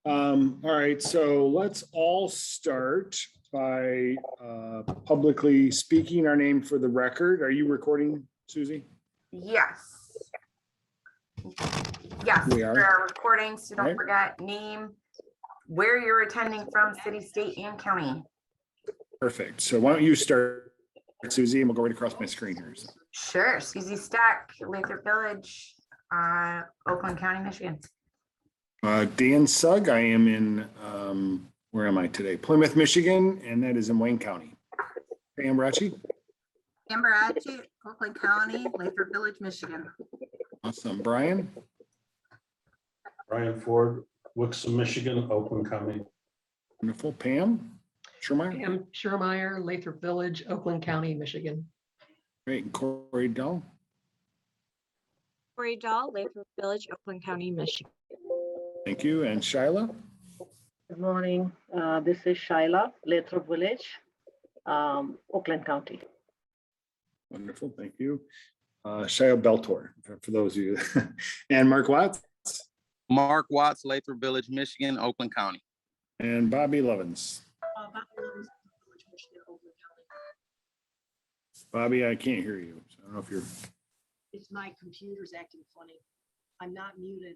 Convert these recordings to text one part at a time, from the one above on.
All right, so let's all start by publicly speaking our name for the record. Are you recording, Susie? Yes. Yes, We are. we're recording, so don't Right. forget name, where you're attending from, city, state, and county. Perfect. So why don't you start, Susie, and we'll go right across my screen here. So. Sure. Susie Stack, Lathrup Village, Oakland County, Michigan. Dan Sugg, I am in, where am I today? Plymouth, Michigan, and that is in Wayne County. Pam Bracci. Amber Atchie, Oakland County, Lathrup Village, Michigan. Awesome. Brian. Brian Ford, Wixom, Michigan, Oakland County. Wonderful. Pam Schermeyer. Pam Schermeyer, Lathrup Village, Oakland County, Michigan. Great. And Corey Dahl. Corey Dahl, Lathrup Village, Oakland County, Michigan. Thank you. And Shyla. Good morning. This is Shyla, Lathrup Village, Oakland County. Wonderful. Thank you. Shia Beltor, for those of you. And Mark Watts. Mark Watts, Lathrup Village, Michigan, Oakland County. And Bobby Levins. Bobby, I can't hear you. So I don't know if you're. It's my computer's acting funny. I'm not muted.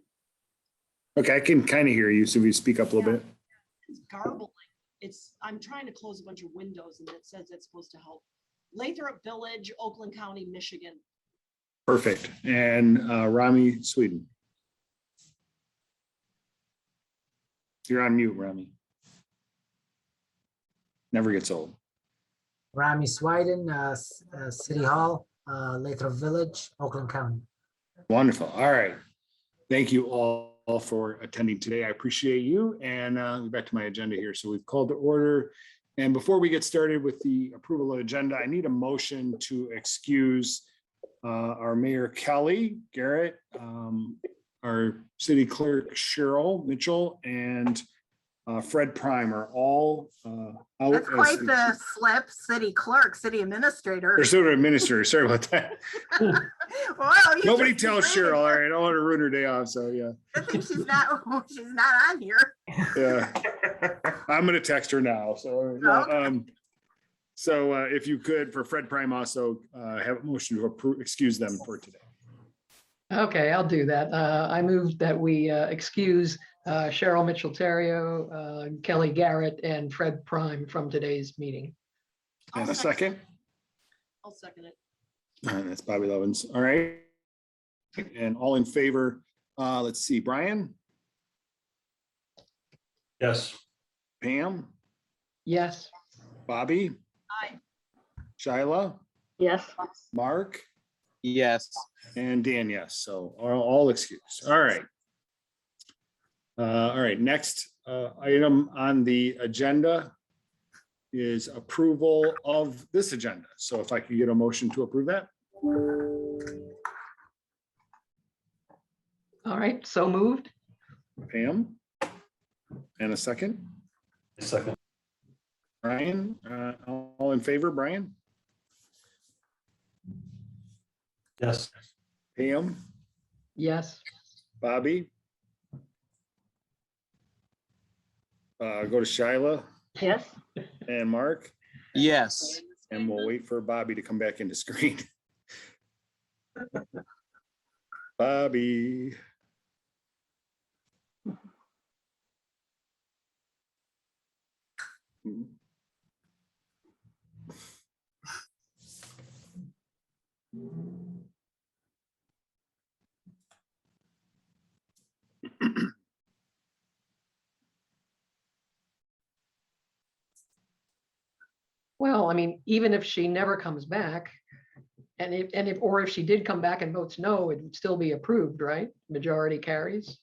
Okay, I can kind of hear you. So if you speak up a little bit. It's garbling. I'm trying to close a bunch of windows and it says it's supposed to help. Lathrup Village, Oakland County, Michigan. Perfect. And Rami, Sweden. You're on mute, Rami. Never gets old. Rami Sweden, City Hall, Lathrup Village, Oakland County. Wonderful. All right. Thank you all for attending today. I appreciate you. And back to my agenda here. So we've called to order. And before we get started with the approval of the agenda, I need a motion to excuse our Mayor Kelly Garrett, our city clerk Cheryl Mitchell, and Fred Prime are all out. That's quite the slip. City clerk, city administrator. They're sort of administrator. Sorry about that. Well, Nobody tells Cheryl. All right, I don't want to ruin her day off. So yeah. I think she's not on here. Yeah, I'm gonna text her now. So Okay. So if you could, for Fred Prime, also have a motion to approve, excuse them for today. Okay, I'll do that. I move that we excuse Cheryl Mitchell Terrio, Kelly Garrett, and Fred Prime from today's meeting. And a second. I'll second it. That's Bobby Levins. All right. And all in favor. Let's see, Brian. Yes. Pam. Yes. Bobby. Aye. Shyla. Yes. Mark. Yes. And Dan, yes. So all excused. All right. All right. Next item on the agenda is approval of this agenda. So if I could get a motion to approve that. All right, so moved. Pam. And a second. Second. Brian, all in favor, Brian? Yes. Pam, Yes. Bobby? Go to Shyla Yes. and Mark, Yes. and we'll wait for Bobby to come back into screen. Bobby. Well, I mean, even if she never comes back, and if she did come back and votes no, it would still be approved, right? Majority carries.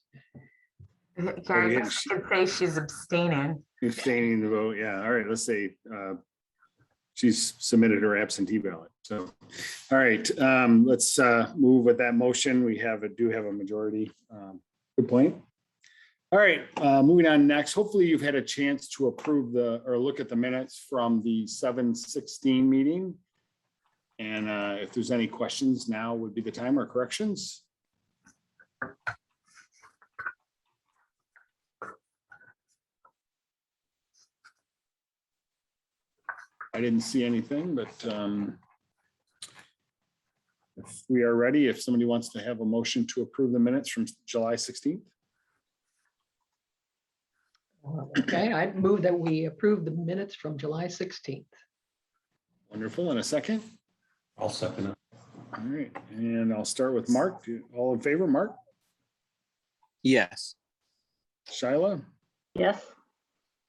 Yeah, I guess you could say she's abstaining. Abstaining the vote, yeah. All right, let's say she's submitted her absentee ballot. So, all right, let's move with that motion. We do have a majority. Good point. All right, moving on next. Hopefully you've had a chance to approve or look at the minutes from the 7/16 meeting. And if there's any questions, now would be the time, or corrections. didn't see anything, but if we are ready, if somebody wants to have a motion to approve the minutes from July 16th. Okay, I move that we approve the minutes from July 16th. Wonderful. And a second? I'll second it. All right, and I'll start with Mark. All in favor, Mark? Yes. Shyla? Yes.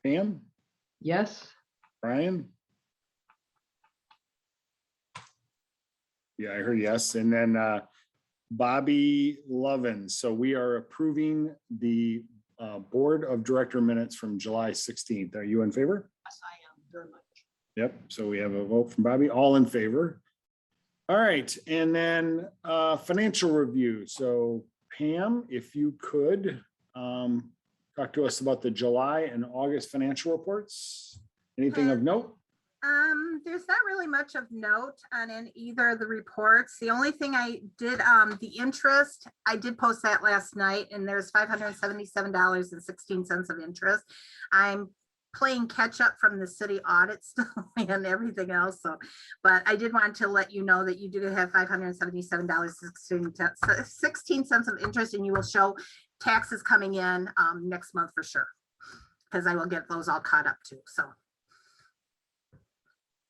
Pam? Yes, Brian? Yeah, I heard yes. And then Bobby Lovins. So we are approving the Board of Director minutes from July 16th. Are you in favor? Yes, I am very much. Yep, so we have a vote from Bobby, all in favor. All right, and then financial review. So Pam, if you could talk to us about the July and August financial reports. Anything of note? There's not really much of note on either of the reports. The only thing I did, the interest, I did post that last night, and there's $577.16 of interest. I'm playing catch up from the city audit still and everything else. So, but I did want to let you know that you do have $577.16 of interest, and you will show taxes coming in next month for sure, because I will get those all caught up too. So.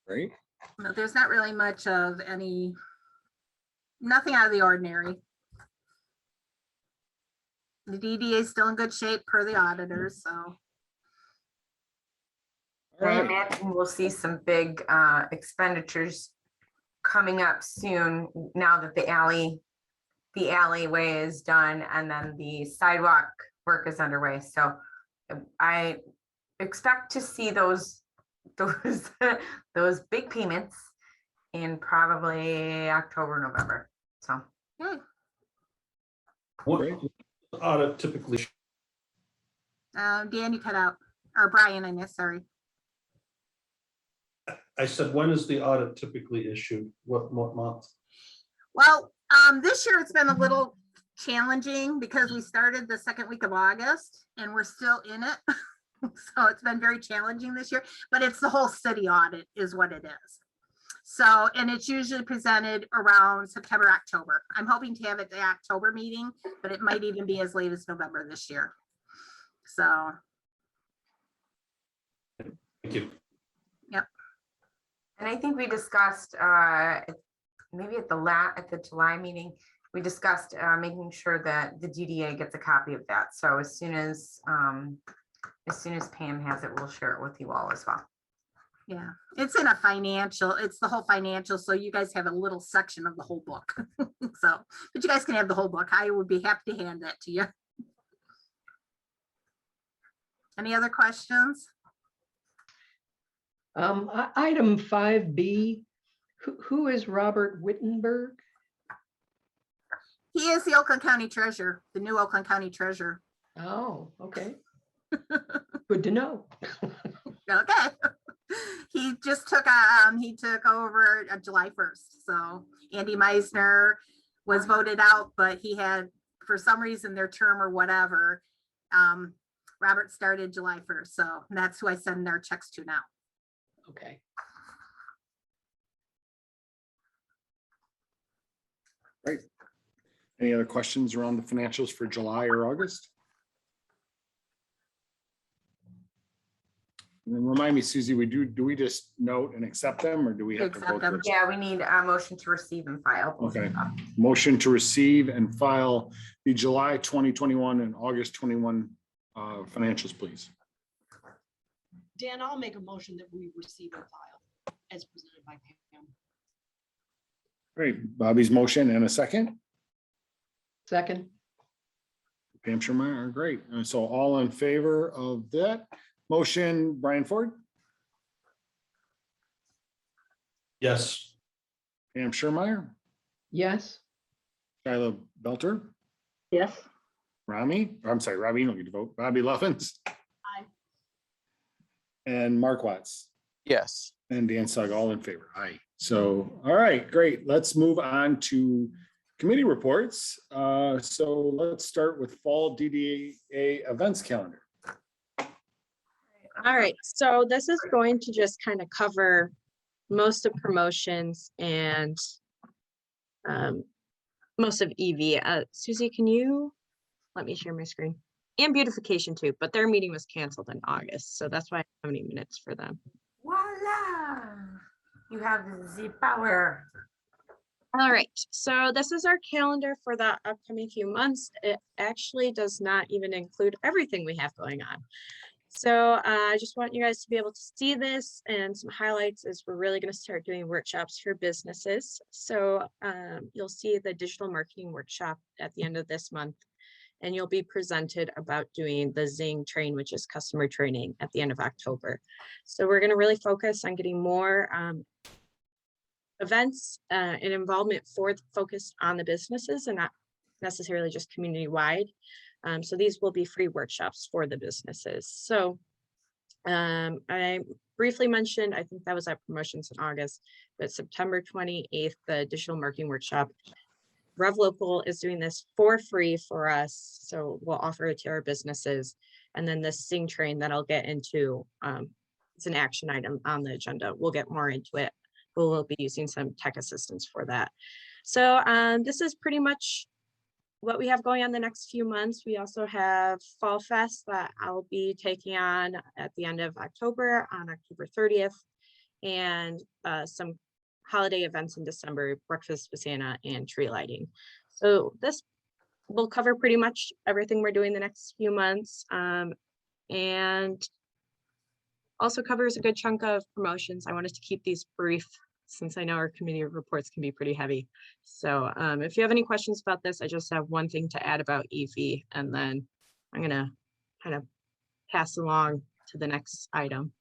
Great. No, there's not really much of nothing out of the ordinary. The DDA is still in good shape per the auditors, so. All I right. imagine we'll see some big expenditures coming up soon now that the alleyway is done and then the sidewalk work is underway. So I expect to see those big payments in probably October, November. So What Great. audit typically, Dan, you cut out, or Brian, I missed, sorry. I said, when is the audit typically issued? What month? Well, this year it's been a little challenging because we started the second week of August and we're still in it. So it's been very challenging this year, but it's the whole city audit is what it is. So, and it's usually presented around September, October. I'm hoping to have it at the October meeting, but it might even be as late as November this year. So. Thank you. Yep. and I think we discussed maybe at the July meeting, we discussed making sure that the DDA gets a copy of that. So as soon as Pam has it, we'll share it with you all as well. Yeah, it's in a financial, it's the whole financial. So you guys have a little section of the whole book. So, but you guys can have the whole book. I would be happy to hand that to you. Any other questions? Item 5B, who is Robert Wittenberg? He is the Oakland County Treasurer, the new Oakland County Treasurer. Oh, okay. Good to know. Okay. He just took he took over July 1st. So Andy Meisner was voted out, but he had, for some reason, their term or whatever. Robert started July 1st. So that's who I send our checks to now. Okay. Great. Any other questions around the financials for July or August? And then remind me, Susie, do we just note and accept them, or do we have to Accept vote? them. Yeah, we need a motion to receive and file. Okay. Motion to receive and file the July 2021 and August 21 financials, please. Dan, I'll make a motion that we receive and file as presented by Pam. Great. Bobby's motion and a second. Second, Pam Shermeyer, great. And so all in favor of that motion, Brian Ford, Yes. Pam Shermeyer, yes, Shyla Belter, Yes. Robbie, you don't get to vote, Bobby Lovins. Aye. And Mark Watts Yes. and Dan Sugg, all in favor. Aye. So, all right, great. Let's move on to committee reports. So let's start with fall DDA events calendar. All right, so this is going to just kind of cover most of promotions and most of EV. Susie, can you let me share my screen? And beautification too, but their meeting was canceled in August, so that's why I don't have any minutes for them. Voila. You have the power. All right, so this is our calendar for the upcoming few months. It actually does not even include everything we have going on. So I just want you guys to be able to see this, and some highlights is we're really going to start doing workshops for businesses. So you'll see the digital marketing workshop at the end of this month, and you'll be presented about doing the Zing train, which is customer training, at the end of October. So we're going to really focus on getting more events and involvement focused on the businesses and not necessarily just community wide. So these will be free workshops for the businesses. So I briefly mentioned, I think that was at promotions in August, but September 28th, the digital marketing workshop. Rev Local is doing this for free for us. So we'll offer it to our businesses. And then the Sing train that I'll get into, it's an action item on the agenda. We'll get more into it. We'll be using some tech assistance for that. So this is pretty much what we have going on the next few months. We also have Fall Fest that I'll be taking on at the end of October, on October 30th, and some holiday events in December, Breakfast with Santa and tree lighting. So this will cover pretty much everything we're doing the next few months, and also covers a good chunk of promotions. I wanted to keep these brief since I know our committee reports can be pretty heavy. So if you have any questions about this, I just have one thing to add about EV, and then I'm gonna kind of pass along to the next item.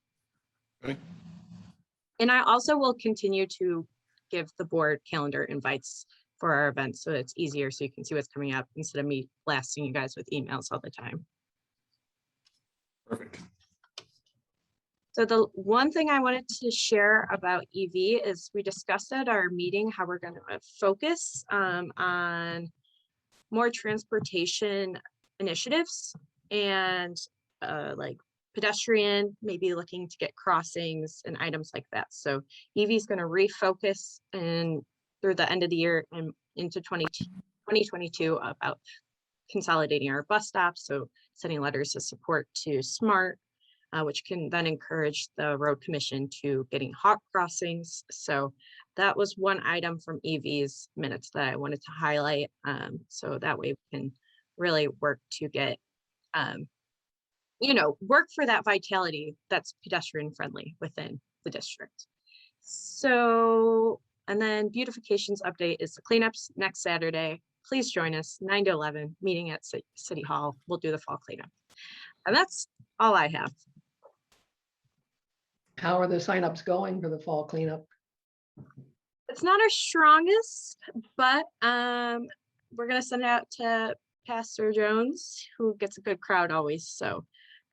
Okay. And I also will continue to give the board calendar invites for our events, so it's easier so you can see what's coming up instead of me blasting you guys with emails all the time. Perfect. So the one thing I wanted to share about EV is we discussed at our meeting how we're going to focus on more transportation initiatives and like pedestrian, maybe looking to get crossings and items like that. So EV is going to refocus and through the end of the year and into 2022 about consolidating our bus stops. So sending letters of support to SMART, which can then encourage the road commission to getting hot crossings. So that was one item from EV's minutes that I wanted to highlight. So that way we can really work to get, work for that vitality that's pedestrian friendly within the district. So, and then beautifications update is the cleanups next Saturday. Please join us 9 to 11 meeting at City Hall. We'll do the fall cleanup. And that's all I have. How are the signups going for the fall cleanup? It's not our strongest, but we're gonna send it out to Pastor Jones, who gets a good crowd always. So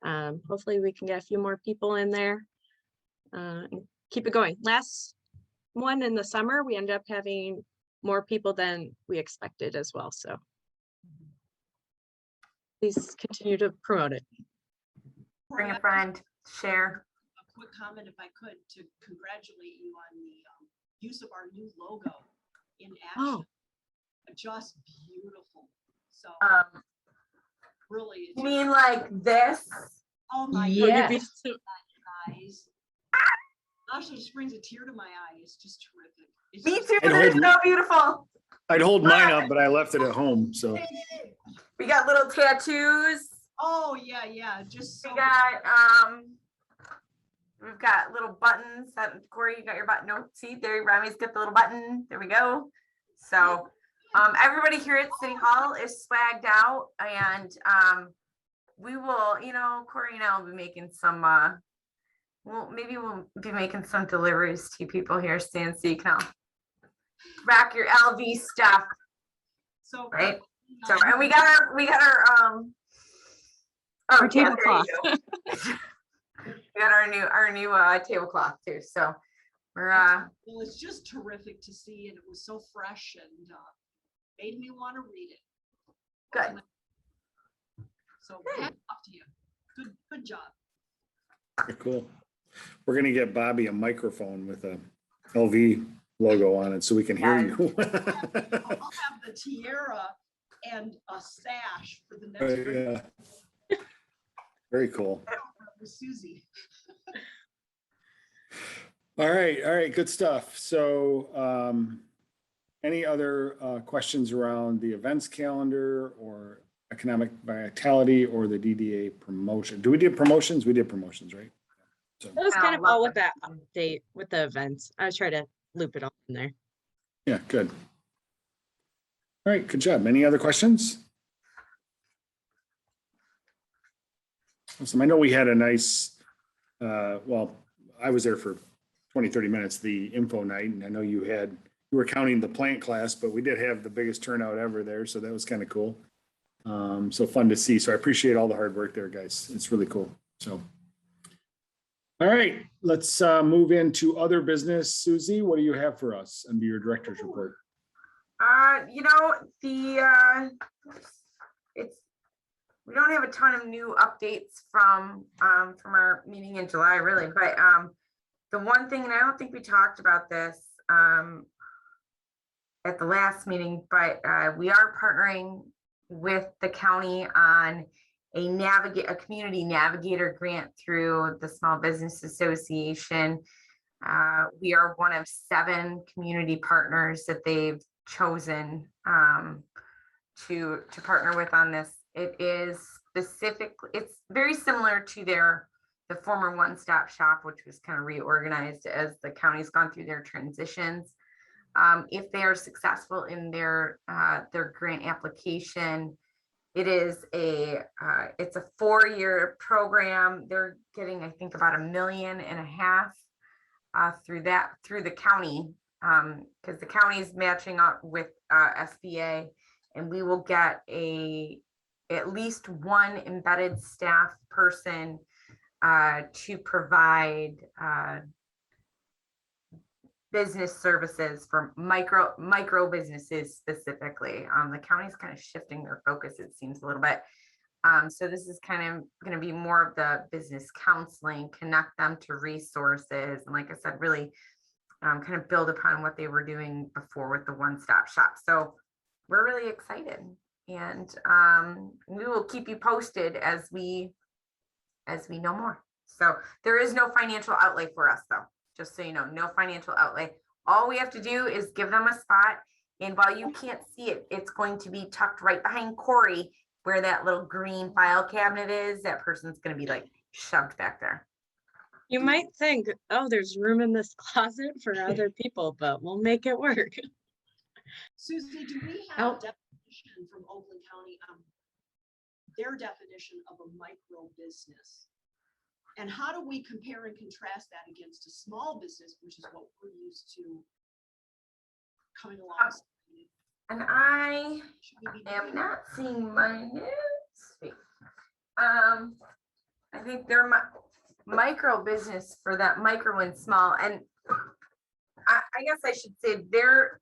hopefully we can get a few more people in there and keep it going. Last one in the summer, we ended up having more people than we expected as well. So please continue to promote it. Bring a friend, share. A quick comment, if I could, to congratulate you on the use of our new logo in action. Oh. Just beautiful. So really, it's You mean like this? oh my Yes. God, guys. Actually, just brings a tear to my eye. It's just terrific. It's Me just- too. I'd They're hold- so beautiful. I'd hold mine up, but I left it at home. So We got little tattoos. Oh yeah, just so We got we've got little buttons that Corey, you got your button. No, see there, Rami's got the little button. There we go. So everybody here at City Hall is swagged out, and we will, Corey and I will be making some we'll be making some deliveries to people here soon, so you can all rack your LV stuff. so Right. So, and we got our Our yeah, tablecloth. there you go. We got our new tablecloth too. So we're well, it's just terrific to see, and it was so fresh and made me want to read it. good. So hats off to you. Good job. cool. We're gonna get Bobby a microphone with a LV logo on it so we can hear you. I'll have the tiara and a sash for the next round Yeah. Very cool. with Susie. All right, good stuff. So any other questions around the events calendar or economic vitality or the DDA promotion? We did promotions? We did promotions, right? So, It was I kind of love all with that. that update with the events. I was trying to loop it all in there. yeah, good. All right, good job. Any other questions? Awesome. I know we had a nice, well, I was there for 20, 30 minutes, the info night, and I know you were counting the plant class, but we did have the biggest turnout ever there, so that was kind of cool. So fun to see. So I appreciate all the hard work there, guys. It's really cool. So, all right, let's move into other business. Susie, what do you have for us under your director's report? You know, we don't have a ton of new updates from our meeting in July, really, but the one thing, and I don't think we talked about this at the last meeting, but we are partnering with the county on a community navigator grant through the Small Business Association. We are one of 7 community partners that they've chosen to partner with on this. It is it's very similar to the former one-stop shop, which was kind of reorganized as the county's gone through their transitions. If they are successful in their grant application, it's a 4-year program. They're getting, I think, about $1.5 million through the county, because the county is matching up with SBA, and we will get at least one embedded staff person to provide business services for micro businesses specifically. The county's kind of shifting their focus, it seems, a little bit. So this is kind of going to be more of the business counseling, connect them to resources, and like I said, really kind of build upon what they were doing before with the one-stop shop. So we're really excited, and we will keep you posted as we know more. So there is no financial outlay for us, though, just so you know, no financial outlay. All we have to do is give them a spot, and while you can't see it, it's going to be tucked right behind Corey, where that little green file cabinet is. That person's going to be like shoved back there. You might think, oh, there's room in this closet for other people, but we'll make it work. Susie, do we have a definition from Oakland County, their definition of a micro business? And how do we compare and contrast that against a small business, which is what we're used to coming along? And I am not seeing my notes. I think they're micro business for that micro and small. And I guess I should say they're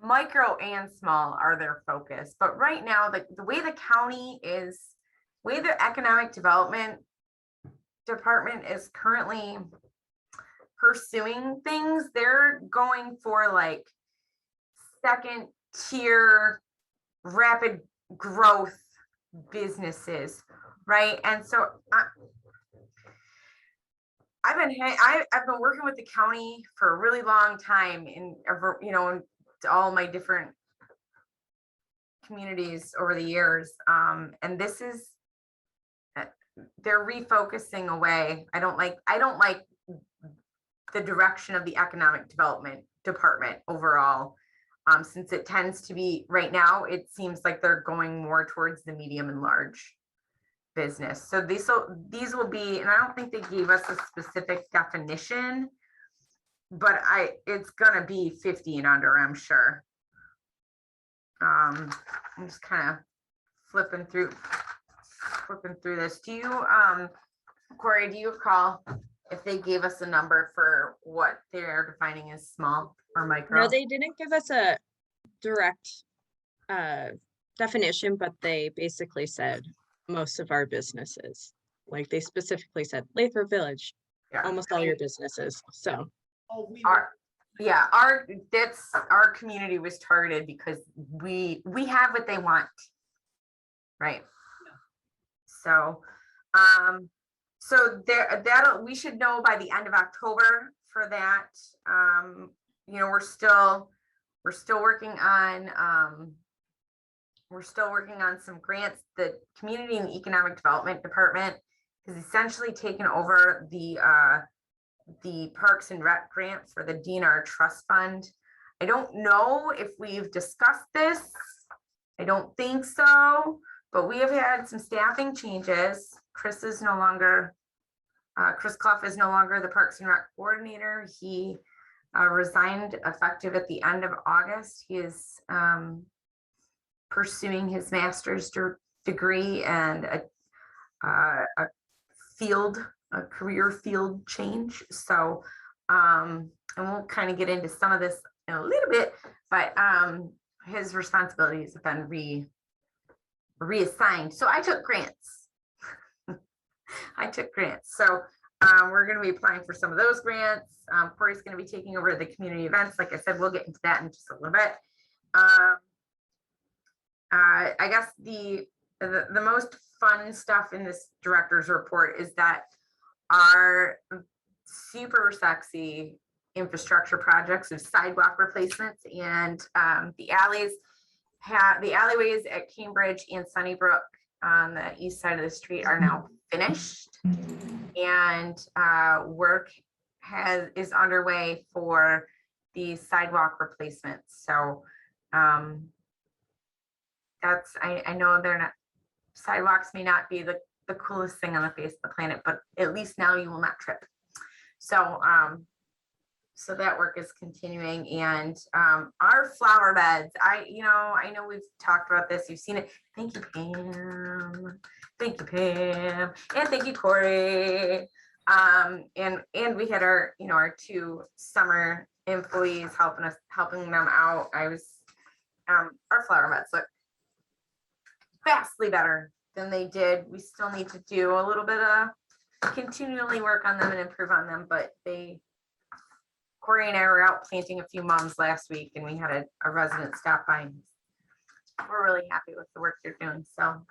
micro and small are their focus. But right now, the way the economic development department is currently pursuing things, they're going for like 2nd tier rapid growth businesses, right? And so I've been working with the county for a really long time in all my different communities over the years, and this is they're refocusing away. I don't like the direction of the economic development department overall, since it tends to be right now, it seems like they're going more towards the medium and large business. So these will be, and I don't think they gave us a specific definition, but it's gonna be 50 and under, I'm sure. I'm just kind of flipping through this. Do you, Corey, do you recall if they gave us a number for what they're defining as small or micro? No, they didn't give us a direct definition, but they basically said most of our businesses, like they specifically said Lathrup Village, Yeah. almost all your businesses. So Oh, we. Yeah, our community was targeted because we have what they want. Right. So, we should know by the end of October for that. We're still working on some grants. The Community and Economic Development Department has essentially taken over the Parks and Rec grant for the DNR Trust Fund. I don't know if we've discussed this. I don't think so, but we have had some staffing changes. Chris Clough is no longer the Parks and Rec coordinator. He resigned effective at the end of August. He is pursuing his master's degree and a career field change. So, and we'll kind of get into some of this in a little bit, but his responsibilities have been reassigned. So I took grants. So we're going to be applying for some of those grants. Corey's going to be taking over the community events. Like I said, we'll get into that in just a little bit. I guess the most fun stuff in this director's report is that our super sexy infrastructure projects of sidewalk replacements and the alleyways at Cambridge and Sunnybrook on the east side of the street are now finished, and work is underway for the sidewalk replacements. So I know they're not, sidewalks may not be the coolest thing on the face of the planet, but at least now you will not trip. So so that work is continuing, and our flower beds, I know we've talked about this, you've seen it. Thank you, Pam. Thank you, Pam. And thank you, Corey. And we had our two summer employees helping them out. Our flower beds look vastly better than they did. We still need to do a little bit of continually work on them and improve on them, but Corey and I were out planting a few mums last week, and we had a resident stop by. We're really happy with the work they're doing. So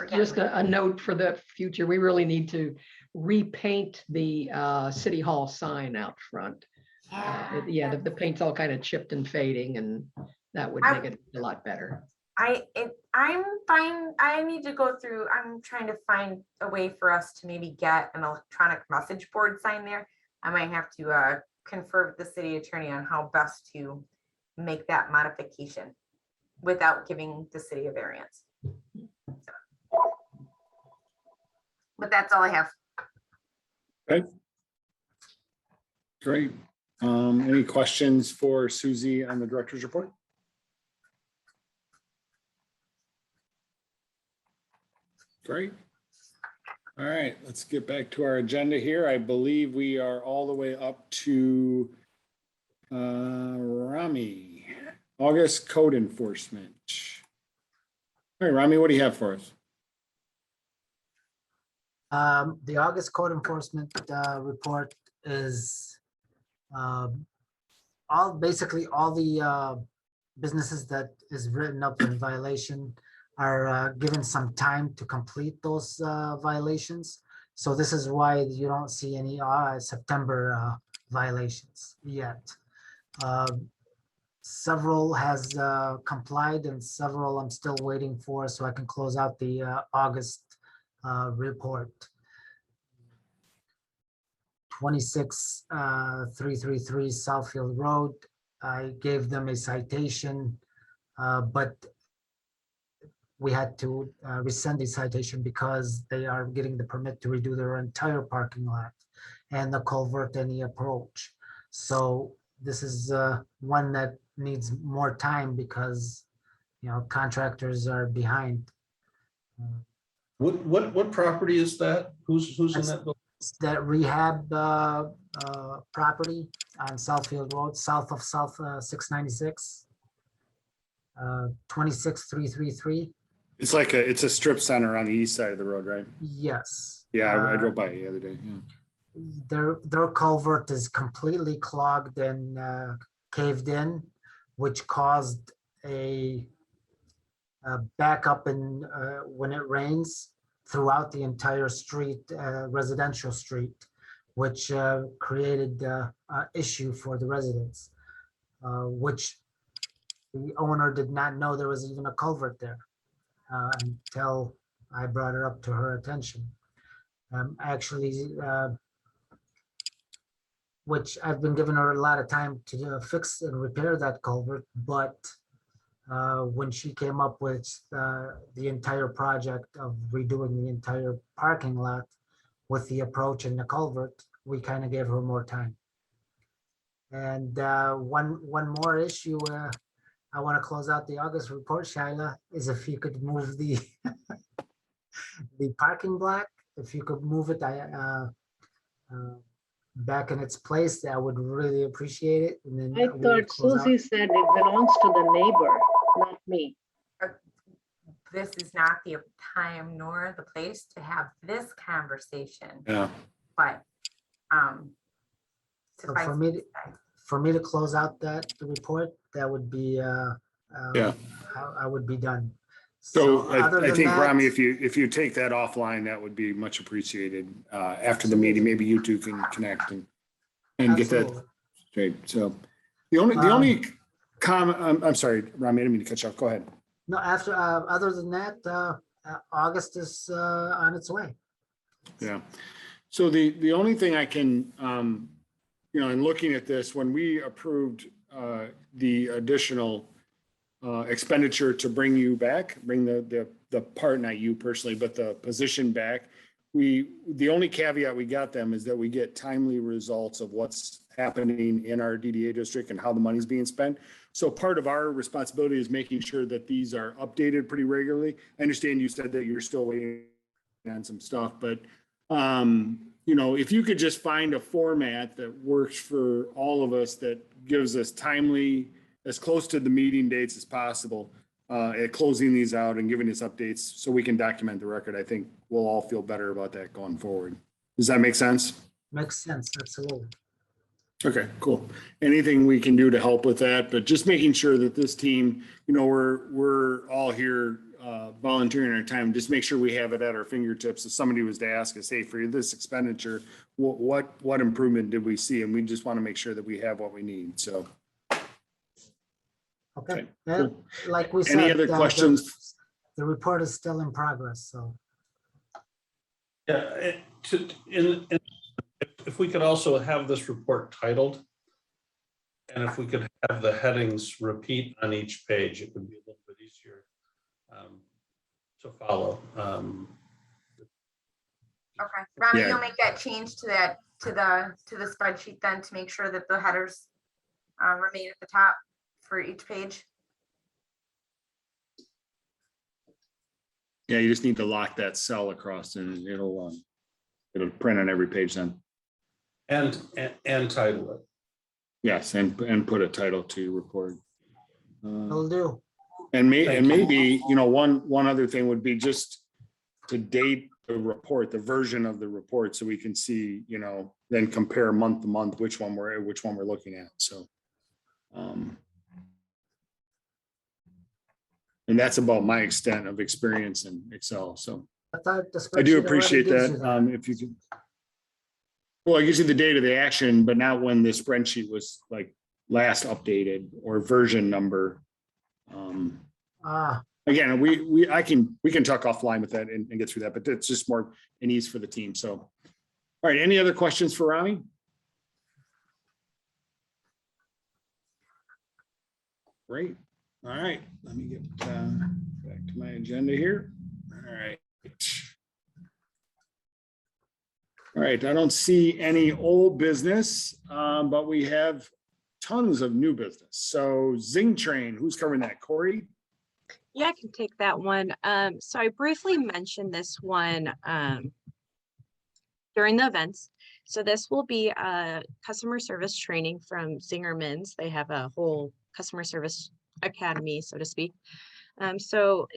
just a note for the future, we really need to repaint the City Hall sign out front. The paint's all kind of chipped and fading, and that would make it a lot better. I'm fine. I need to go through. I'm trying to find a way for us to maybe get an electronic message board sign there. I might have to confer with the city attorney on how best to make that modification without giving the city a variance. But that's all I have. Okay. Great. Any questions for Susie on the director's report? Great. All right, let's get back to our agenda here. I believe we are all the way up to Rami, August code enforcement. All right, Rami, what do you have for us? The August code enforcement report is basically all the businesses that is written up in violation are given some time to complete those violations. So this is why you don't see any September violations yet. Several has complied, and several I'm still waiting for, so I can close out the August report. 26,333 Southfield Road. I gave them a citation, but we had to rescind the citation because they are getting the permit to redo their entire parking lot and the culvert and the approach. So this is one that needs more time because contractors are behind. What property is that? Who's in that building? It's that rehab property on Southfield Road, south of South 696. 26,333. It's a strip center on the east side of the road, right? Yes. Yeah, I Uh, drove by the other day. Yeah. Their culvert is completely clogged and caved in, which caused a backup in when it rains throughout the entire street, residential street, which created issue for the residents, which the owner did not know there was even a culvert there until I brought it up to her attention. Actually, which I've been giving her a lot of time to fix and repair that culvert, but when she came up with the entire project of redoing the entire parking lot with the approach and the culvert, we kind of gave her more time. And one more issue I want to close out the August report, Shyla, is if you could move the the parking block, if you could move it back in its place, I would really appreciate it. And then I we would thought close out. Susie said it belongs to the neighbor, not me. This is not the time nor the place to have this conversation, Yeah. but So suffice for it me, to say, for me to close out the report, that would be, Yeah. I would be done. So other I than think, that- Rami, if you take that offline, that would be much appreciated. After the meeting, maybe you two can connect and get that Absolutely. straight. So the only comment, I'm sorry, Rami, I didn't mean to cut you off. Go ahead. No, after, other than that, August is on its way. Yeah. So the only thing I can, in looking at this, when we approved the additional expenditure to bring you back, bring the part, not you personally, but the position back, the only caveat we got them is that we get timely results of what's happening in our DDA district and how the money's being spent. So part of our responsibility is making sure that these are updated pretty regularly. I understand you said that you're still waiting on some stuff, but if you could just find a format that works for all of us, that gives us timely, as close to the meeting dates as possible, at closing these out and giving us updates so we can document the record, I think we'll all feel better about that going forward. Does that make sense? Makes sense, absolutely. Okay, cool. Anything we can do to help with that, but just making sure that this team, we're all here volunteering our time, just make sure we have it at our fingertips. If somebody was to ask us, hey, for this expenditure, what improvement did we see? And we just want to make sure that we have what we need, so. Okay, cool. like we said. Any other questions? The report is still in progress, so. Yeah, if we could also have this report titled, and if we could have the headings repeat on each page, it would be a little bit easier to follow. okay, Rami, Yeah. you'll make that change to the spreadsheet then to make sure that the headers remain at the top for each page. Yeah, you just need to lock that cell across and it'll print on every page then. And title it. Yes, and put a title to your report. Will do. And Thank you. maybe, one other thing would be just to date the report, the version of the report, so we can see, then compare month to month, which one we're looking at, so. And that's about my extent of experience in Excel, so I thought the I do spreadsheet already appreciate gives that, you if you could. Well, it gives you the date of the action, but not when the spreadsheet was like last updated or version number. Again, we can talk offline with that and get through that, but it's just more an ease for the team. So, all right, any other questions for Rami? Great. All right, let me get back to my agenda here. All right. All right, I don't see any old business, but we have tons of new business. So Zing Train, who's covering that? Corey? Yeah, I can take that one. So I briefly mentioned this one during the events. So this will be a customer service training from Zingerman's. They have a whole customer service academy, so to speak. So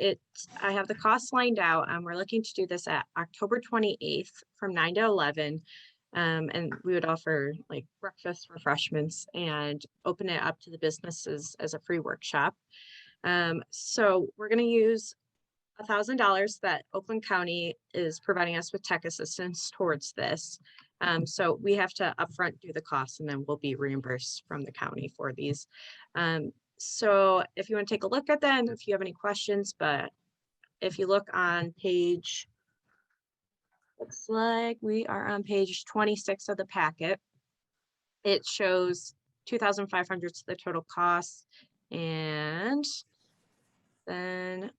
I have the costs lined out. We're looking to do this at October 28th from 9 to 11. And we would offer like breakfast, refreshments, and open it up to the businesses as a free workshop. So we're going to use $1,000 that Oakland County is providing us with tech assistance towards this. So we have to upfront do the costs, and then we'll be reimbursed from the county for these. So if you want to take a look at that, and if you have any questions, but if you look on page, looks like we are on page 26 of the packet. It shows 2,500 to the total cost. And then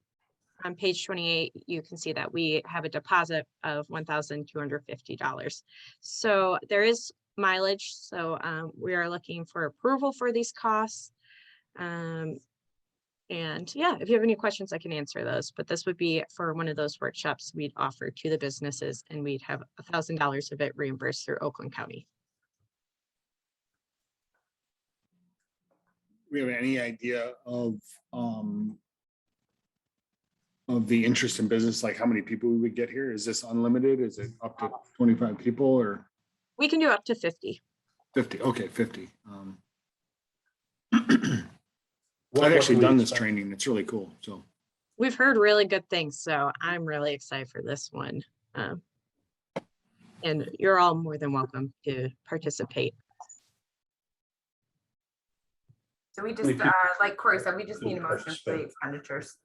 on page 28, you can see that we have a deposit of $1,250. So there is mileage. So we are looking for approval for these costs. And yeah, if you have any questions, I can answer those, but this would be for one of those workshops we'd offer to the businesses, and we'd have $1,000 of it reimbursed through Oakland County. We have any idea of the interest in business, like how many people we would get here? Is this unlimited? Is it up to 25 people or? We can do up to 50. 50, okay, 50. What I've actually can we done this expect? training. It's really cool, so. We've heard really good things, so I'm really excited for this one. And you're all more than welcome to participate. So we Many just, people like Corey said, we just need a can motion for the participate? expenditures.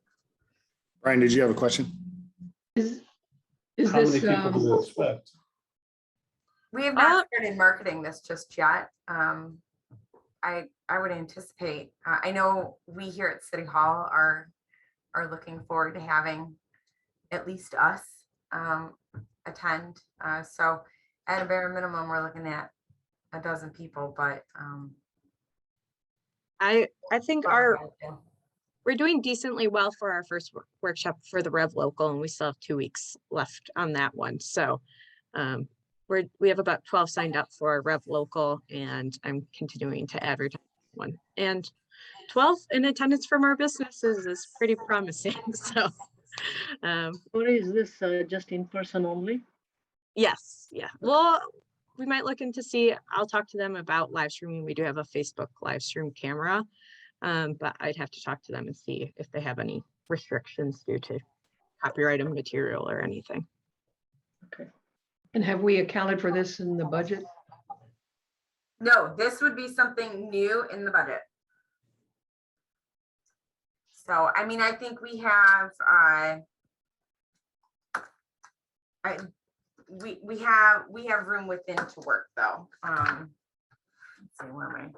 Brian, did you have a question? Is How many this, people do we expect? We have not started marketing this just yet. I would anticipate, I know we here at City Hall are looking forward to having at least us attend. So at a bare minimum, we're looking at a dozen people, but I think we're doing decently well for our first workshop for the Rev Local, and we still have 2 weeks left on that one. So we have about 12 signed up for our Rev Local, and I'm continuing to advertise one. And 12 in attendance from our businesses is pretty promising. So Or is this just in person only? yes, yeah. Well, we might look into see, I'll talk to them about live streaming. We do have a Facebook live stream camera, but I'd have to talk to them and see if they have any restrictions due to copyrighted material or anything. okay. And have we accounted for this in the budget? no, this would be something new in the budget. So, I mean, I think we have, we have room within to work though. Let's see, where am I?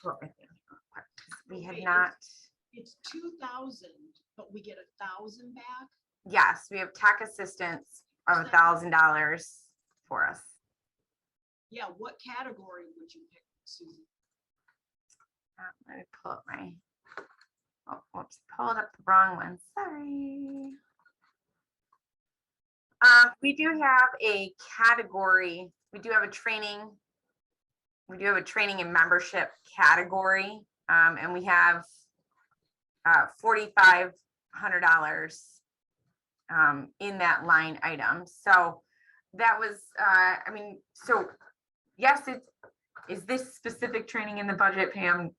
What am I thinking? We had Okay, not, It's 2,000, but we get 1,000 back. yes, we have tech assistance of $1,000 for us. Yeah, what category would you pick, Susan? Let me pull up my, oh, whoops, pulled up the wrong one, sorry. We do have a category, we do have a training and membership category, and we have $4,500 in that line item. So that was, I mean, so yes, is this specific training in the budget, Pam?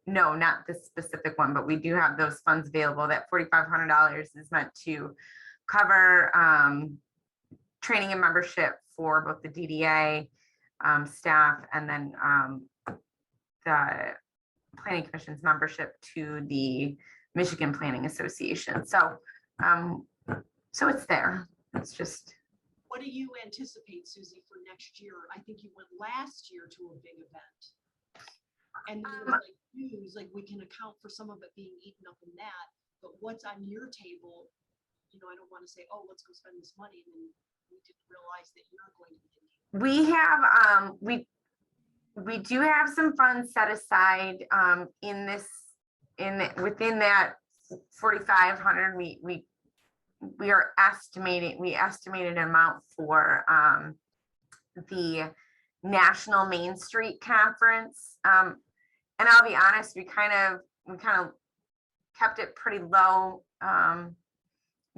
No, not this specific one, but we do have those funds available. That $4,500 is meant to cover training and membership for both the DDA staff and then the Planning Commission's membership to the Michigan Planning Association. So, so it's there. It's just. What do you anticipate, Susie, for next year? I think you went last year to a big event. And there was like news, like we can account for some of it being eaten up in that, but what's on your table? You know, I don't want to say, oh, let's go spend this money, and then we didn't realize that you're going to be. We have, we do have some funds set aside within that 4,500. We estimated an amount for the National Main Street Conference. And I'll be honest, we kind of kept it pretty low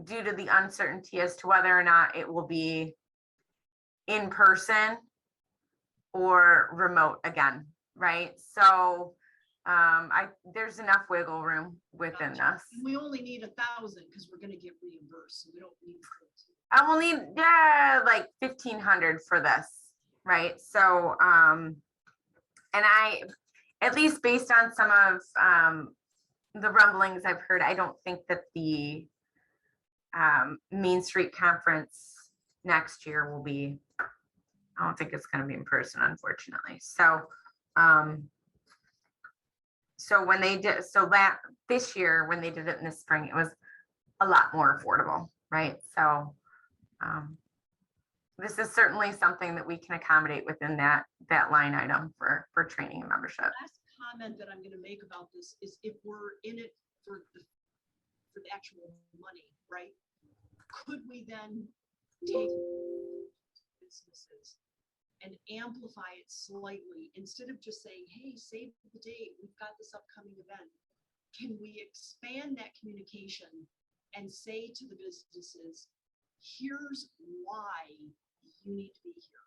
due to the uncertainty as to whether or not it will be in person or remote again, right? So there's enough wiggle room within this. We only need 1,000 because we're gonna get reimbursed, so we don't need. I will need like 1,500 for this, right? So and I, at least based on some of the rumblings I've heard, I don't think that the Main Street Conference next year will be, I don't think it's going to be in person, unfortunately. So so when they did, so that this year when they did it in the spring, it was a lot more affordable, right? So this is certainly something that we can accommodate within that line item for training and membership. Last comment that I'm going to make about this is if we're in it for the actual money, right? Could we then take businesses and amplify it slightly instead of just saying, hey, save the date, we've got this upcoming event. Can we expand that communication and say to the businesses, here's why you need to be here.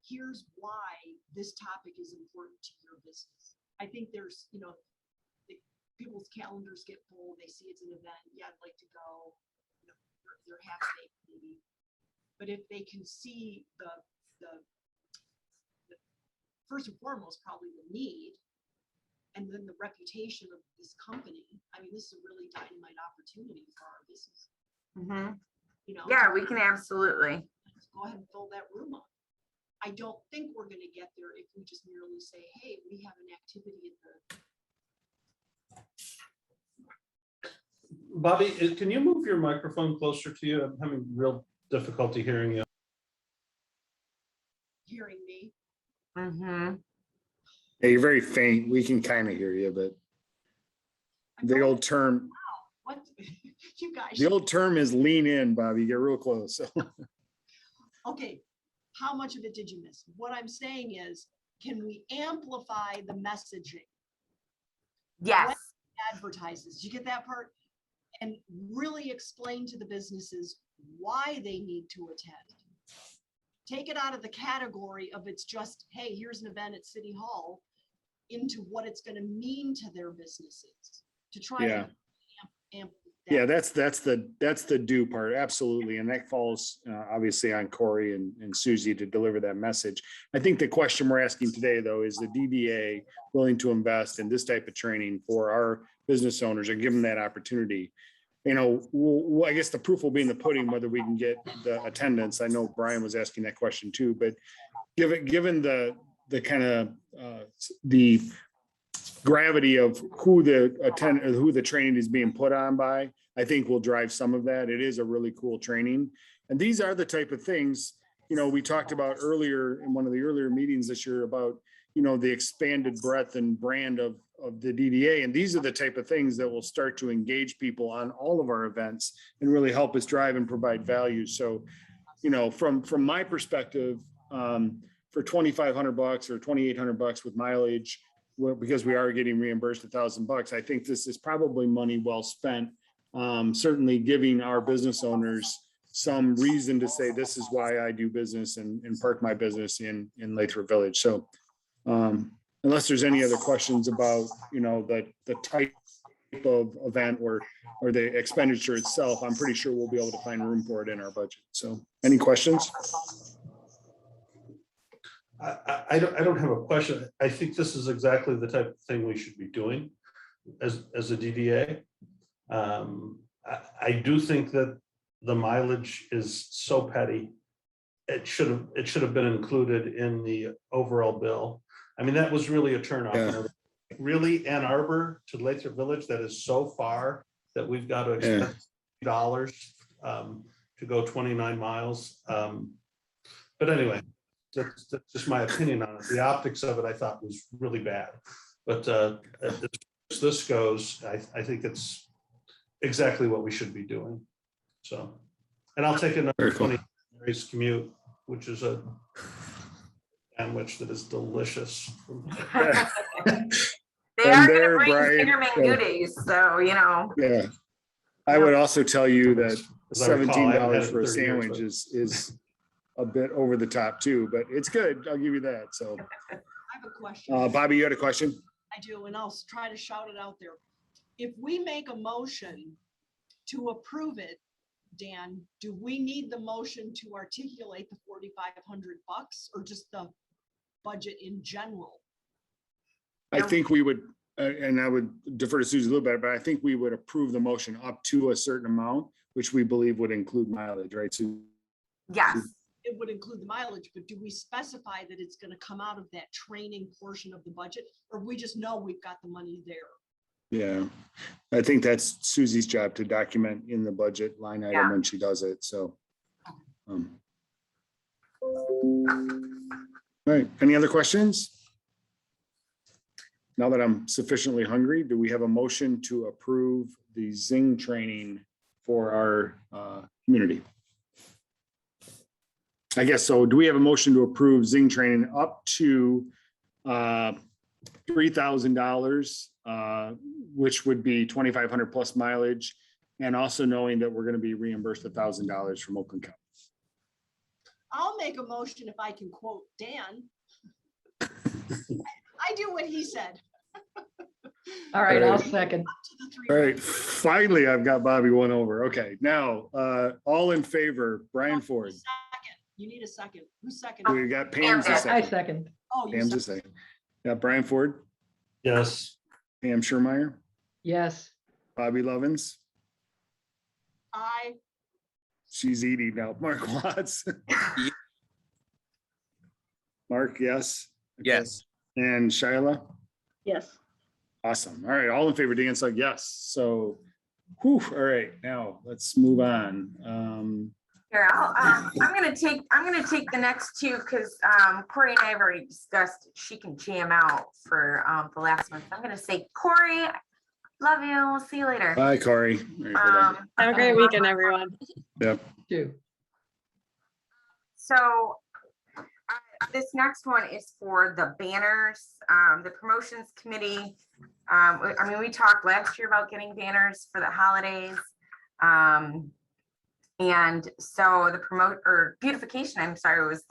Here's why this topic is important to your business. I think there's, people's calendars get full. They see it's an event. Yeah, I'd like to go. They're half baked maybe. But if they can see the first and foremost, probably the need, and then the reputation of this company. I mean, this is a really dynamite opportunity for our business. Mm-hmm. Yeah, we can absolutely. Go ahead and fill that room up. I don't think we're going to get there if we just merely say, hey, we have an activity at the. Bobby, can you move your microphone closer to you? I'm having real difficulty hearing you. Hearing me. Mm-hmm. Yeah, you're very faint. We can kind of hear you, but the old term, What you guys. the old term is lean in, Bobby. Get real close. So. Okay, how much of it did you miss? What I'm saying is, can we amplify the messaging? Yes. What advertises? Did you get that part? And really explain to the businesses why they need to attend. Take it out of the category of it's just, hey, here's an event at City Hall, into what it's going to mean to their businesses to try to amp that. Yeah, that's the do part. Absolutely. And that falls obviously on Corey and Susie to deliver that message. I think the question we're asking today, though, is the DDA willing to invest in this type of training for our business owners and give them that opportunity? I guess the proof will be in the pudding, whether we can get the attendance. I know Brian was asking that question too, but given the kind of the gravity of who the training is being put on by, I think will drive some of that. It is a really cool training. And these are the type of things, we talked about earlier in one of the earlier meetings this year about, the expanded breadth and brand of the DDA. And these are the type of things that will start to engage people on all of our events and really help us drive and provide value. So, from my perspective, for $2,500 or $2,800 with mileage, because we are getting reimbursed $1,000, I think this is probably money well spent. Certainly giving our business owners some reason to say, this is why I do business and park my business in Lathrup Village. So unless there's any other questions about, the type of event or the expenditure itself, I'm pretty sure we'll be able to find room for it in our budget. So any questions? I don't have a question. I think this is exactly the type of thing we should be doing as a DDA. I do think that the mileage is so petty. It should have been included in the overall bill. I mean, that was really a turnoff. Yeah. Really, Ann Arbor to Lathrup Village, that is so far that we've got to expend $50 to go 29 miles. But anyway, that's just my opinion on it. The optics of it, I thought, was really bad. But as this goes, I think it's exactly what we should be doing. So, and I'll take another 20 Mary's commute, which is a sandwich that is delicious. They And are there, gonna bring Brian, Zingerman goodies, so, you know. Yeah. I would also tell you that As I recall, I haven't had $17 it in for a 30 years, sandwich but- is a bit over the top too, but it's good. I'll give you that. So, I have a question. Bobby, you had a question? I do, and I'll try to shout it out there. If we make a motion to approve it, Dan, do we need the motion to articulate the $4,500 or just the budget in general? I think we would, and I would defer to Susie a little bit, but I think we would approve the motion up to a certain amount, which we believe would include mileage, right? So Yes, It would include the mileage, but do we specify that it's gonna come out of that training portion of the budget? Or we just know we've got the money there? yeah, I think that's Susie's job to document in the budget line item Yeah. when she does it. So. All right, any other questions? Now that I'm sufficiently hungry, do we have a motion to approve the Zing training for our community? I guess so. Do we have a motion to approve Zing training up to $3,000, which would be 2,500 plus mileage, and also knowing that we're going to be reimbursed $1,000 from Oakland County? I'll make a motion if I can quote Dan. I do what he said. All right, I'll Alright. second. To the All three. right, finally, I've got Bobby won over. Okay, now, all in favor, Brian Ford. Second. You need a second. Who's second? We got Pam's a Pam. I second. second. Oh, you Pam's a second. second. Got Brian Ford, Yes. Pam Schermeyer, Yes. Bobby Lovins. I, She's eating now. Mark Watts. Mark, yes. Okay. Yes. And Shyla? Yes. Awesome. All right, all in favor, Dan, so yes. So, whew, all right, now let's move on. here, I'm gonna take the next two because Corey and I have already discussed, she can jam out for the last one. So I'm gonna say, Corey, love you. We'll see you later. Bye, Corey. All right, bye-bye. Have a great weekend, everyone. Yep. Two. So this next one is for the banners, the promotions committee. I mean, we talked last year about getting banners for the holidays. And so the beautification, I'm sorry, was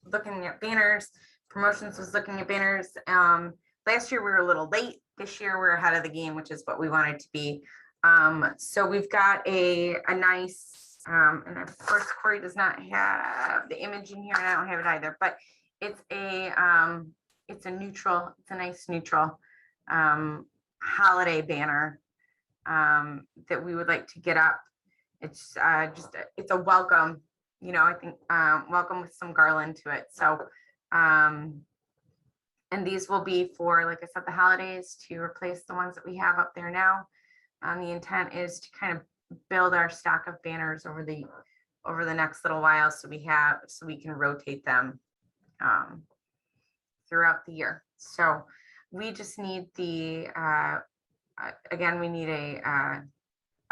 looking at banners. Promotions was looking at banners. Last year we were a little late. This year we're ahead of the game, which is what we wanted to be. So we've got a nice, and of course Corey does not have the image in here, and I don't have it either, but it's a nice neutral holiday banner that we would like to get up. It's it's a welcome, I think, welcome with some garland to it. So, and these will be for, like I said, the holidays, to replace the ones that we have up there now. The intent is to kind of build our stock of banners over the next little while, so we can rotate them throughout the year. So we just need again, we need a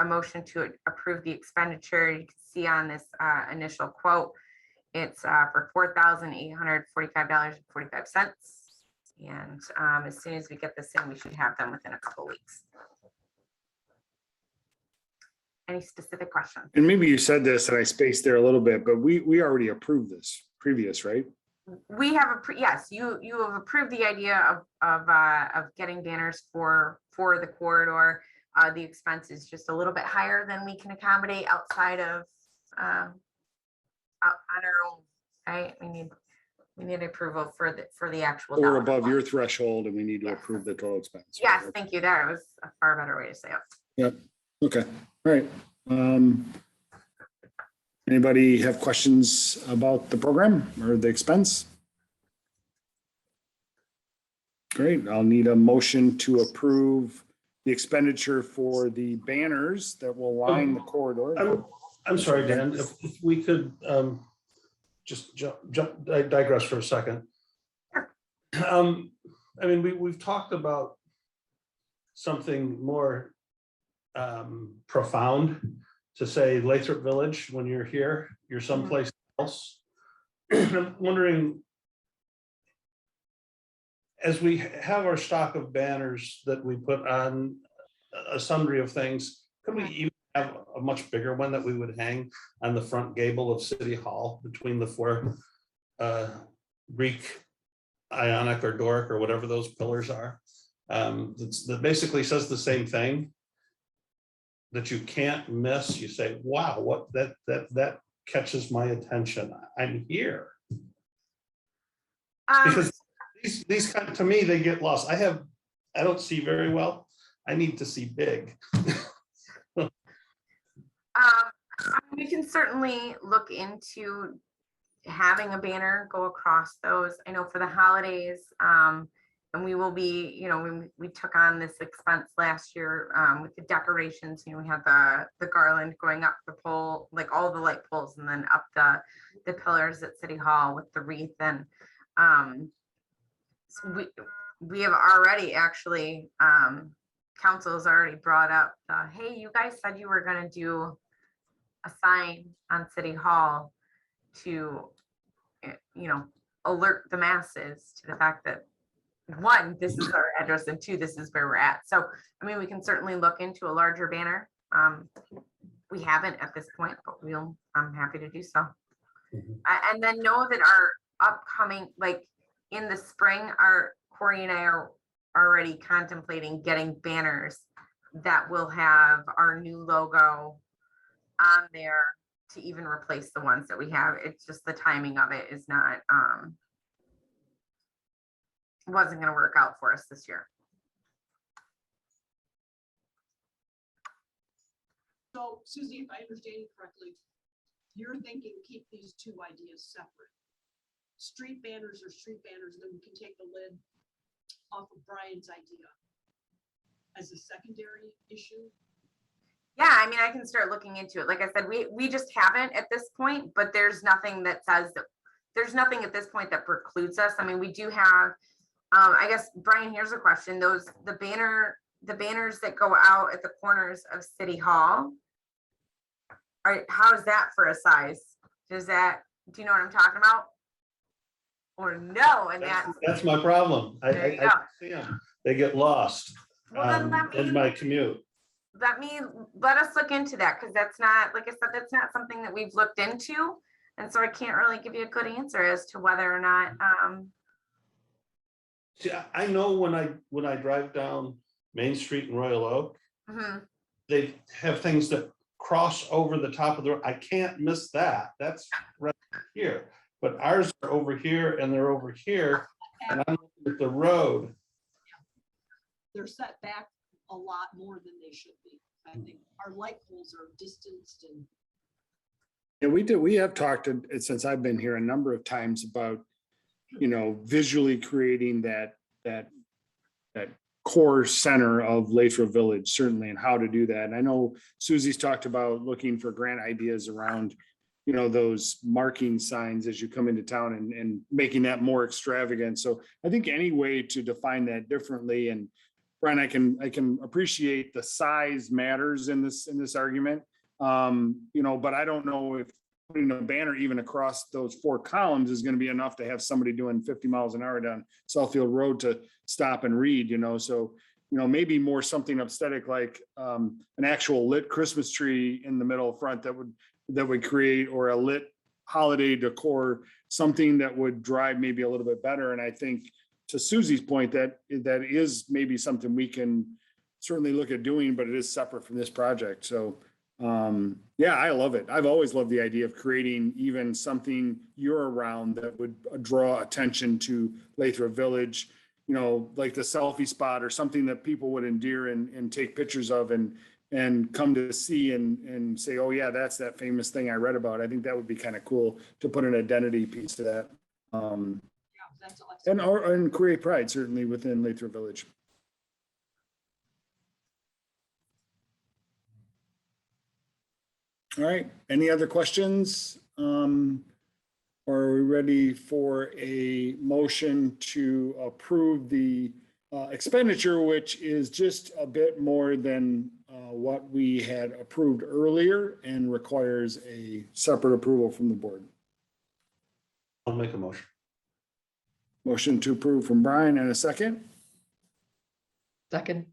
motion to approve the expenditure. You can see on this initial quote, it's for $4,845.45. And as soon as we get this in, we should have them within a couple weeks. Any specific questions? And maybe you said this and I spaced there a little bit, but we already approved this previous, right? We have yes, you have approved the idea of getting banners for the corridor. The expense is just a little bit higher than we can accommodate outside of out on our own, right? We need approval for the actual. We're dollar above amount. your threshold and we need to Yes. approve the total expense. Yes, thank you. That was a far better way to say it. Yep. Okay. All right. Anybody have questions about the program or the expense? Great. I'll need a motion to approve the expenditure for the banners that will line the corridor. I'm sorry, Dan, if we could just digress for a second. I mean, we've talked about something more profound, to say Lathrup Village, when you're here, you're someplace else. I'm wondering, as we have our stock of banners that we put on a sundry of things, could we even have a much bigger one that we would hang on the front gable of City Hall between the four Greek, Ionic or Doric or whatever those pillars are? That basically says the same thing, that you can't miss. You say, wow, what that catches my attention. I'm here. Because these kind, to me, they get lost. I don't see very well. I need to see big. We can certainly look into having a banner go across those. I know for the holidays, and we will be, you know, we took on this expense last year with the decorations. You know, we had the garland going up the pole, like all the light poles, and then up the pillars at City Hall with the wreath. And so we have already actually, council has already brought up, hey, you guys said you were going to do a sign on City Hall to, you know, alert the masses to the fact that, one, this is our address, and two, this is where we're at. So, I mean, we can certainly look into a larger banner. We haven't at this point, but I'm happy to do so. And then know that our upcoming, like in the spring, Corey and I are already contemplating getting banners that will have our new logo on there to even replace the ones that we have. It's just the timing of it is not, wasn't going to work out for us this year. So Susie, if I understand you correctly, you're thinking keep these two ideas separate. Street banners are street banners, then we can take the lid off of Brian's idea as a secondary issue. Yeah, I mean, I can start looking into it. Like I said, we just haven't at this point, but there's nothing that says that there's nothing at this point that precludes us. I mean, we do have, I guess, Brian, here's a question. The banners that go out at the corners of City Hall, how is that for a size? Do you know what I'm talking about? Or no? And that's my problem. I see them. They get lost well, then in my commute. Let us look into that, because that's not, like I said, that's not something that we've looked into. And so I can't really give you a good answer as to whether or not. See, I know when I drive down Main Street in Royal Oak, they have things that cross over the top of the road. I can't miss that. That's right here. But ours are over here and they're over here, and I'm looking at the road. They're set back a lot more than they should be. I think our light poles are distanced and. Yeah, we have talked since I've been here a number of times about, you know, visually creating that core center of Lathrup Village, certainly, and how to do that. And I know Susie's talked about looking for grant ideas around, you know, those marking signs as you come into town and making that more extravagant. So I think any way to define that differently. And Brian, I can appreciate the size matters in this argument. You know, but I don't know if putting a banner even across those 4 columns is going to be enough to have somebody doing 50 miles an hour down Southfield Road to stop and read, you know. So, you know, maybe more something aesthetic like an actual lit Christmas tree in the middle front that would create, or a lit holiday decor, something that would drive maybe a little bit better. And I think to Susie's point, that is maybe something we can certainly look at doing, but it is separate from this project. So yeah, I love it. I've always loved the idea of creating even something year-round that would draw attention to Lathrup Village, you know, like the selfie spot or something that people would endear and take pictures of and come to see and say, oh yeah, that's that famous thing I read about. I think that would be kind of cool to put an identity piece to that. That's awesome. And create pride certainly within Lathrup Village. All right, any other questions? Or are we ready for a motion to approve the expenditure, which is just a bit more than what we had approved earlier and requires a separate approval from the board? I'll make a motion. Motion to approve from Brian and a second Second,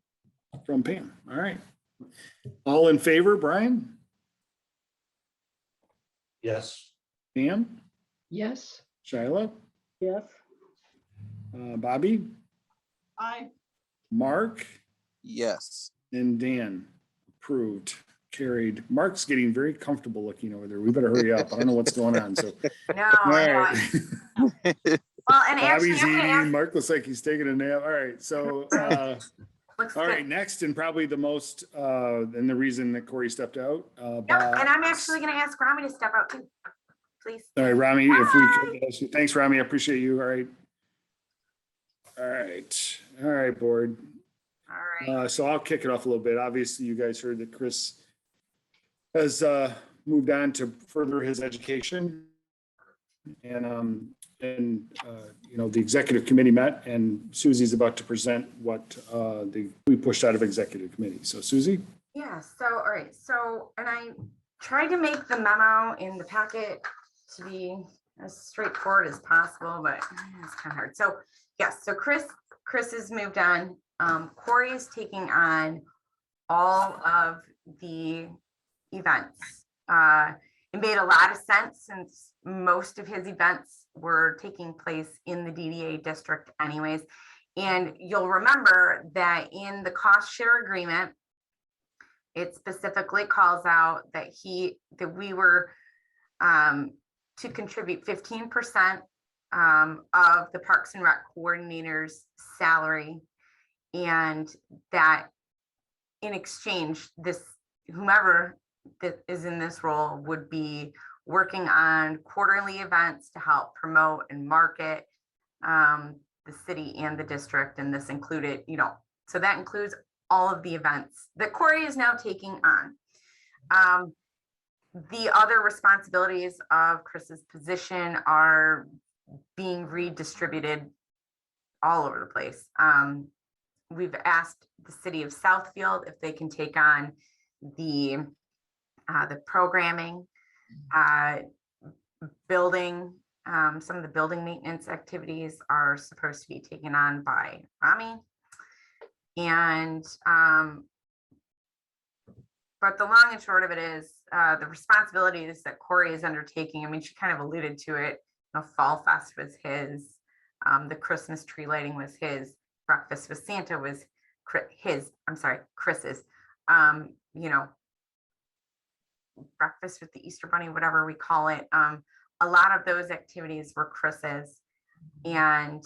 from Pam. All right. All in favor, Brian, Yes. Pam, yes. Shiloh, Yes. Bobby, I, Mark, Yes. and Dan. Approved, carried. Mark's getting very comfortable looking over there. We better hurry up. I don't know what's going on. So, No, all I know. right. Well, and actually, Bobby's I'm gonna eating. ask, Mark looks like he's taking a nap. All right. So, looks all right. good. Next, and probably the most, and the reason that Corey stepped out. Yep, and I'm actually gonna ask Rami to step out too, please. All right, Rami, if we could, ask you- thanks, Rami. I appreciate you. All right. All right. All right, board. All right. So I'll kick it off a little bit. Obviously, you guys heard that Chris has moved on to further his education. And you know, the executive committee met and Susie's about to present what we pushed out of executive committee. So Susie? Yeah, so, all right, so, and I tried to make the memo in the packet to be as straightforward as possible, but it's kind of hard. So, yes, so Chris has moved on. Corey is taking on all of the events. It made a lot of sense since most of his events were taking place in the DDA district anyways. And you'll remember that in the cost share agreement, it specifically calls out that we were to contribute 15% of the Parks and Rec coordinator's salary, and that in exchange, whomever that is in this role would be working on quarterly events to help promote and market the city and the district. And this included, you know, so that includes all of the events that Corey is now taking on. The other responsibilities of Chris's position are being redistributed all over the place. We've asked the city of Southfield if they can take on the programming, building, some of the building maintenance activities are supposed to be taken on by Rami. And but the long and short of it is the responsibilities that Corey is undertaking. I mean, she kind of alluded to it. The Fall Fest was his. The Christmas tree lighting was his. Breakfast with Santa was his. I'm sorry, Chris's. You know, breakfast with the Easter Bunny, whatever we call it. A lot of those activities were Chris's, and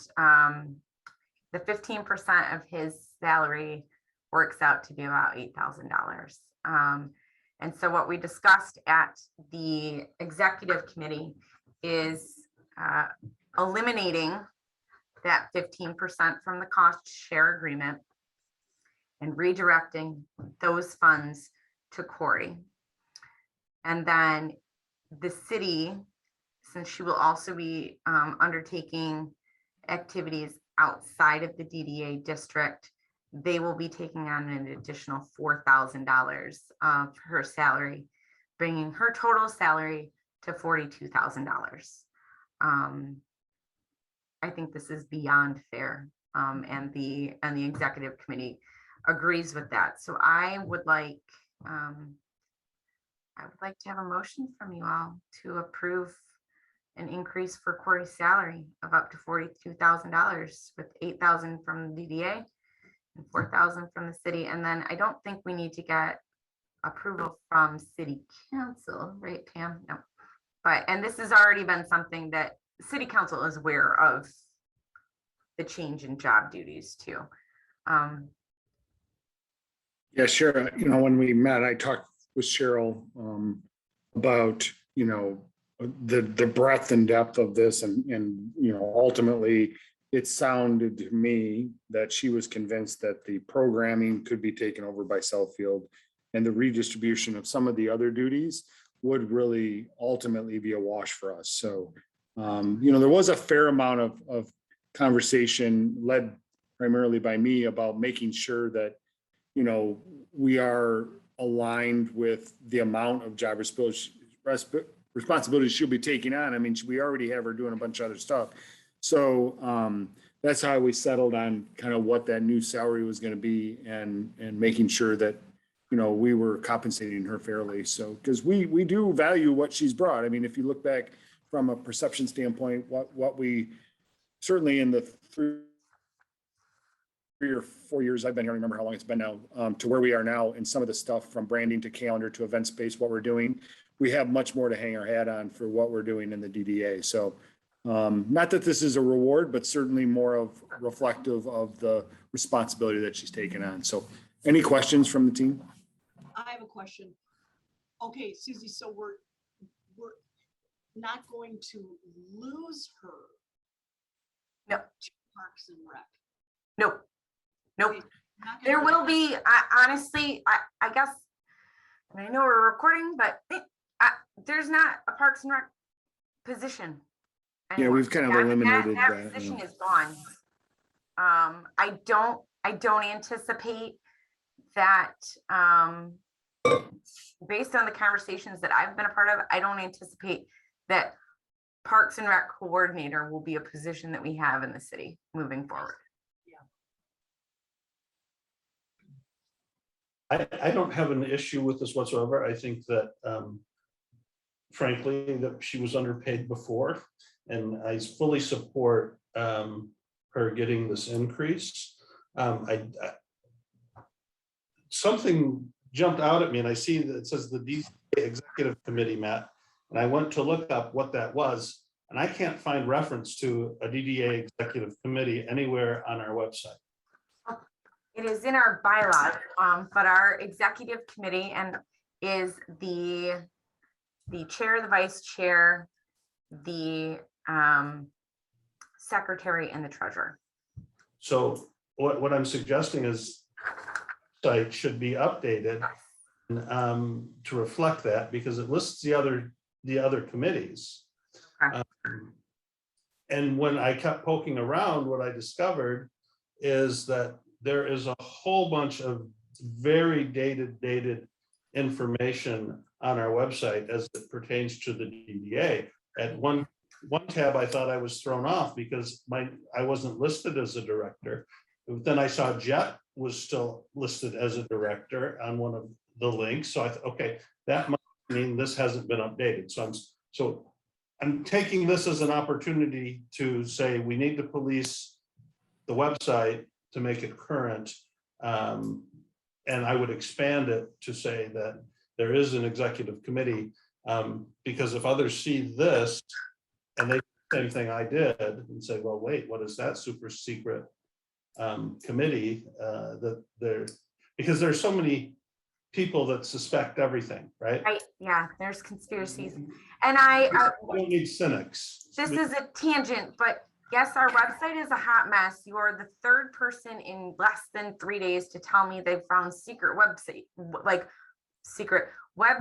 the 15% of his salary works out to be about $8,000. And so what we discussed at the executive committee is eliminating that 15% from the cost share agreement and redirecting those funds to Corey. And then the city, since she will also be undertaking activities outside of the DDA district, they will be taking on an additional $4,000 for her salary, bringing her total salary to $42,000. I think this is beyond fair, and the executive committee agrees with that. So I would like to have a motion from you all to approve an increase for Corey's salary of up to $42,000, with $8,000 from the DDA and $4,000 from the city. And then I don't think we need to get approval from city council, right, Pam? No. But, and this has already been something that city council is aware of, the change in job duties too. Yeah, sure. You know, when we met, I talked with Cheryl about, you know, the breadth and depth of this, and you know, ultimately it sounded to me that she was convinced that the programming could be taken over by Southfield, and the redistribution of some of the other duties would really ultimately be a wash for us. So, you know, there was a fair amount of conversation led primarily by me about making sure that, you know, we are aligned with the amount of job responsibilities she'll be taking on. I mean, we already have her doing a bunch of other stuff, So that's how we settled on kind of what that new salary was going to be and making sure that, you know, we were compensating her fairly. So, because we do value what she's brought. I mean, if you look back from a perception standpoint, what we certainly in the 3 or 4 years I've been here, I don't remember how long it's been now, to where we are now, and some of the stuff from branding to calendar to event space, what we're doing, we have much more to hang our hat on for what we're doing in the DDA. So not that this is a reward, but certainly more of reflective of the responsibility that she's taken on. So any questions from the team? I have a question. Okay, Susie, so we're not going to lose her. No. To Parks and Rec. Nope. Nope. Okay, not gonna There lose will be, honestly, I guess, and I know we're recording, but there's not a Parks and Rec position. Yeah, anymore. we've kind of eliminated that. Position is gone. I don't anticipate that, based on the conversations that I've been a part of, I don't anticipate that Parks and Rec coordinator will be a position that we have in the city moving forward. I don't have an issue with this whatsoever. I think that, frankly, that she was underpaid before, and I fully support her getting this increase. Something jumped out at me, and I see that it says the DDA Executive Committee met, and I went to look up what that was, and I can't find reference to a DDA Executive Committee anywhere on our website. It is in our bylaws, but our executive committee is the chair, the vice chair, the secretary, and the treasurer. So what I'm suggesting is site should be updated to reflect that, because it lists the other committees. Okay. And when I kept poking around, what I discovered is that there is a whole bunch of very dated information on our website as it pertains to the DDA. At one tab, I thought I was thrown off because I wasn't listed as a director. But then I saw Jet was still listed as a director on one of the links. So I thought, okay, that must mean this hasn't been updated. So I'm taking this as an opportunity to say we need to police the website to make it current. And I would expand it to say that there is an executive committee, because if others see this and they do the same thing I did and say, well, wait, what is that super secret committee because there's so many people that suspect everything, right? Right, yeah, there's conspiracies. And We don't need cynics. this is a tangent, but yes, our website is a hot mess. You are the third person in less than 3 days to tell me they found secret web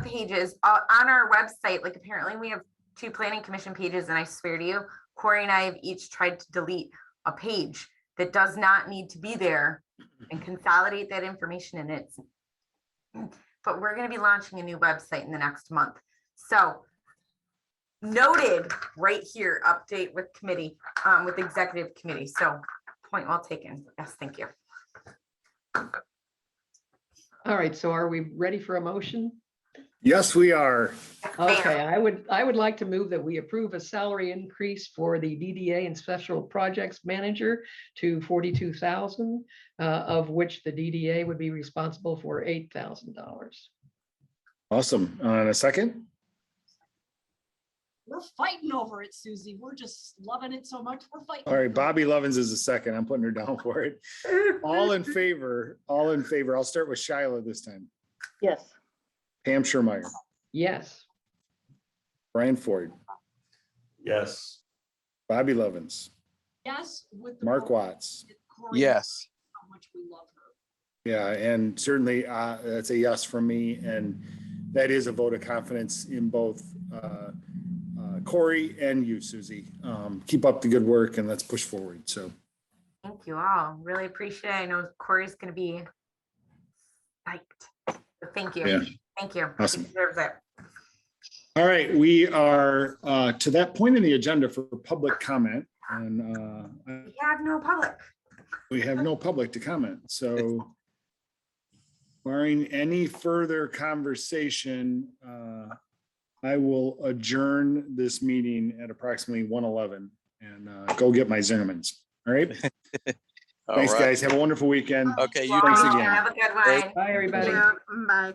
pages on our website. Like, apparently we have 2 planning commission pages, and I swear to you, Corey and I have each tried to delete a page that does not need to be there and consolidate that information in it. But we're going to be launching a new website in the next month. So noted right here, update with committee, with executive committee. So point well taken. Yes, thank you. All right, so are we ready for a motion? Yes, we are. Okay, I would like to move that we approve a salary increase for the DDA and Special Projects Manager to $42,000, of which the DDA would be responsible for $8,000. Awesome. And a second? We're fighting over it, Susie. We're just loving it so much. We're fighting. All right, Bobby Lovins is a second. I'm putting her down for it. All in favor, all in favor. I'll start with Shyla this time. Yes. Pam Schermeyer, Yes. Brian Ford, Yes. Bobby Lovins, Yes, with the Mark Watts. Corey, Yes. how much we love her. Yeah, and certainly that's a yes from me. And that is a vote of confidence in both Corey and you, Susie. Keep up the good work and let's push forward. So Thank you all. Really appreciate it. I know Corey's going to be psyched. So thank you. Yeah. Thank you. Awesome. He deserves it. all right, we are to that point in the agenda for public comment. And We have no public. we have no public to comment, so barring any further conversation, I will adjourn this meeting at approximately 1:11 and go get my Zingermans. All right. All Thanks, right. guys. Have a wonderful weekend. Okay, you Thanks too. again. Have a good one. Bye, everybody. Yeah, bye.